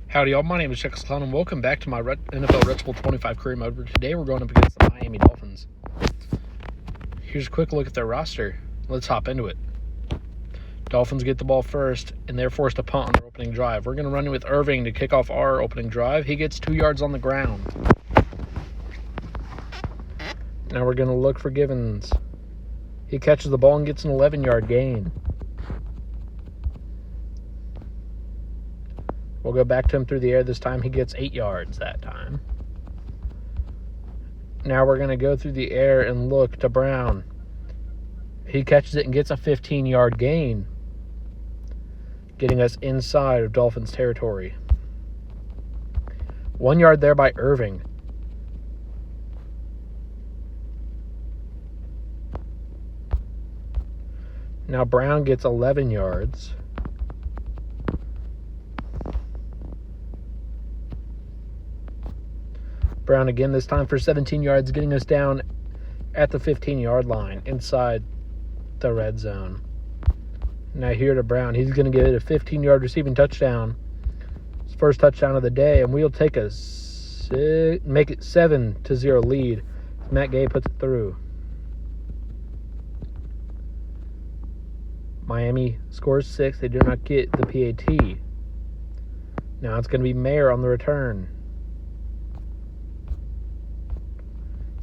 Howdy y'all, my name is ChucklesTC and welcome back to my NFL Red Bull 25 career mode, where today we're going up against the Miami Dolphins. Here's a quick look at their roster. Let's hop into it. Dolphins get the ball first, and they're forced to punt on their opening drive. We're going to run in with Irving to kick off our opening drive. He gets 2 yards on the ground. Now we're going to look for Givens. He catches the ball and gets an 11-yard gain. We'll go back to him through the air. This time he gets 8 yards that time. Now we're going to go through the air and look to Brown. He catches it and gets a 15-yard gain, getting us inside of Dolphins territory. 1 yard there by Irving. Now Brown gets 11 yards. Brown again, this time for 17 yards, getting us down at the 15-yard line inside the red zone. Now here to Brown. He's going to get it a 15-yard receiving touchdown. His first touchdown of the day, and we'll make it 7-0 lead. Matt Gay puts it through. Miami scores 6. They do not get the PAT. Now it's going to be Mayer on the return.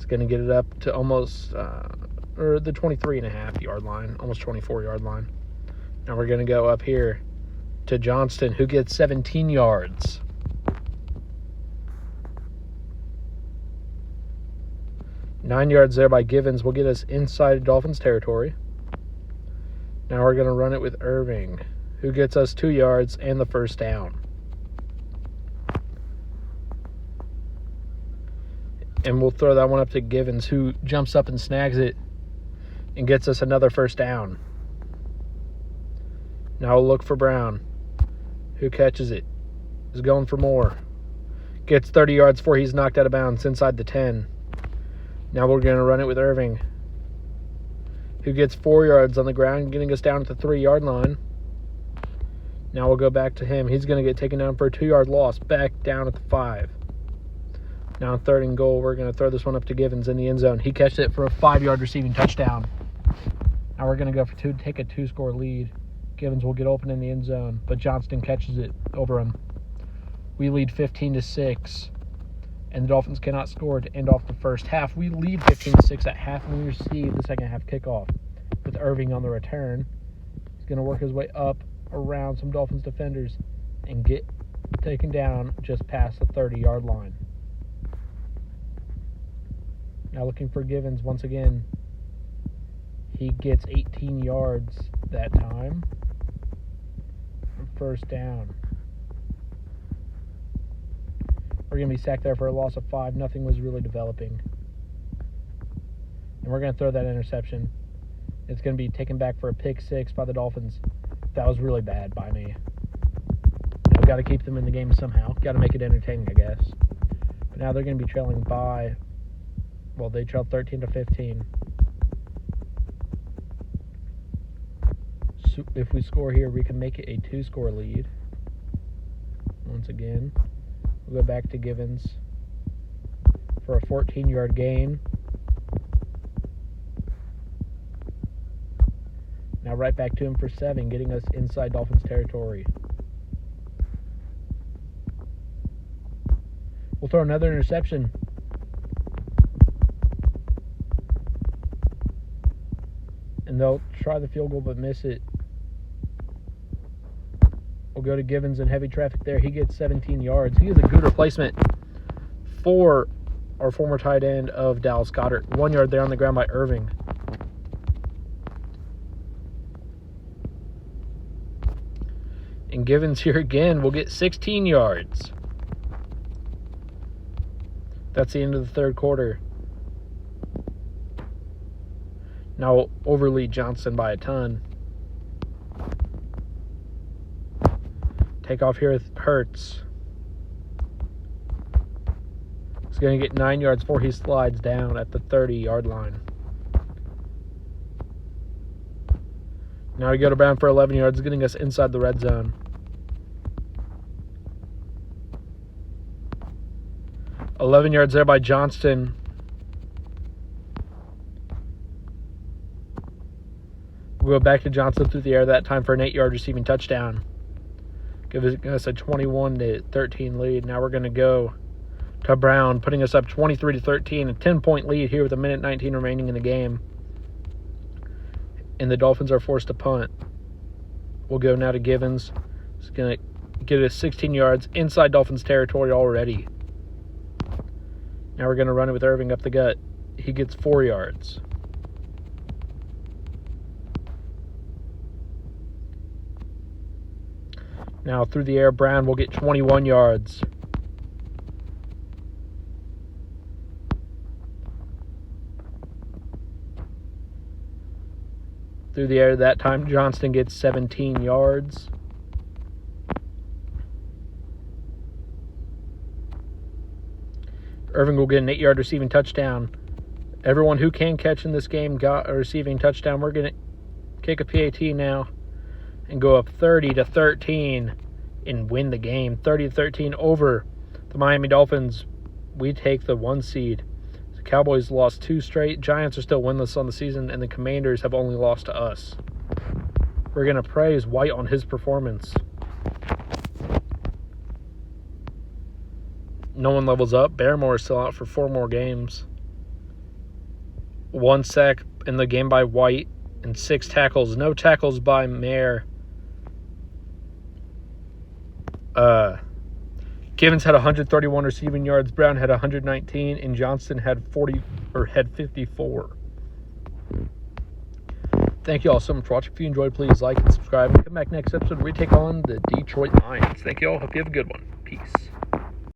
Going to get it up to almost or the 23.5-yard line, almost 24-yard line. Now we're going to go up here to Johnston, who gets 17 yards. Nine yards there by Givens will get us inside Dolphins territory. Now we're going to run it with Irving, who gets us 2 yards and the first down. And we'll throw that one up to Givens, who jumps up and snags it and gets us another first down. Now we'll look for Brown, who catches it. Is going for more. Gets 30 yards before he's knocked out of bounds inside the 10. Now we're going to run it with Irving, who gets 4 yards on the ground, getting us down at the 3-yard line. Now we'll go back to him. He's going to get taken down for a 2-yard loss, back down at the 5. Now on 3rd and goal, we're going to throw this one up to Givens in the end zone. He catches it for a 5-yard receiving touchdown. Now we're going to go for take a 2-score lead. Givens will get open in the end zone, but Johnston catches it over him. We lead 15-6, and the Dolphins cannot score to end off the first half. We lead 15-6 at half, and we receive the second half kickoff with Irving on the return. He's going to work his way up around some Dolphins defenders and get taken down just past the 30-yard line. Now looking for Givens once again. He gets 18 yards that time. First down. We're going to be sacked there for a loss of 5. Nothing was really developing. And we're going to throw that interception. It's going to be taken back for a pick 6 by the Dolphins. That was really bad by me. I've got to keep them in the game somehow. Got to make it entertaining, I guess. But now they're going to be trailing by... Well, they trailed 13-15. So if we score here, we can make it a 2-score lead. Once again, we'll go back to Givens for a 14-yard gain. Now right back to him for 7, getting us inside Dolphins territory. We'll throw another interception. And they'll try the field goal but miss it. We'll go to Givens in heavy traffic there. He gets 17 yards. He is a good replacement for our former tight end of Dallas Goedert. 1 yard there on the ground by Irving. And Givens here again will get 16 yards. That's the end of the third quarter. Now overlead Johnston by a ton. Take off here with Hurts. He's going to get 9 yards before he slides down at the 30-yard line. Now we go to Brown for 11 yards, getting us inside the red zone. 11 yards there by Johnston. We'll go back to Johnston through the air that time for an 8-yard receiving touchdown. Give us a 21-13 lead. Now we're going to go to Brown, putting us up 23-13, a 10-point lead here with a minute 19 remaining in the game. And the Dolphins are forced to punt. We'll go now to Givens. He's going to get us 16 yards inside Dolphins territory already. Now we're going to run it with Irving up the gut. He gets 4 yards. Now through the air, Brown will get 21 yards. Through the air that time, Johnston gets 17 yards. Irving will get an 8-yard receiving touchdown. Everyone who can catch in this game got a receiving touchdown. We're going to kick a PAT now and go up 30-13 and win the game. 30-13 over the Miami Dolphins. We take the 1 seed. The Cowboys lost 2 straight. Giants are still winless on the season, and the Commanders have only lost to us. We're going to praise White on his performance. No one levels up. Barrymore is still out for 4 more games. 1 sack in the game by White and 6 tackles. No tackles by Mayer. Givens had 131 receiving yards. Brown had 119, and Johnston had 54. Thank you all so much for watching. If you enjoyed, please like and subscribe, and come back next episode where we take on the Detroit Lions. Thank you all. Hope you have a good one. Peace.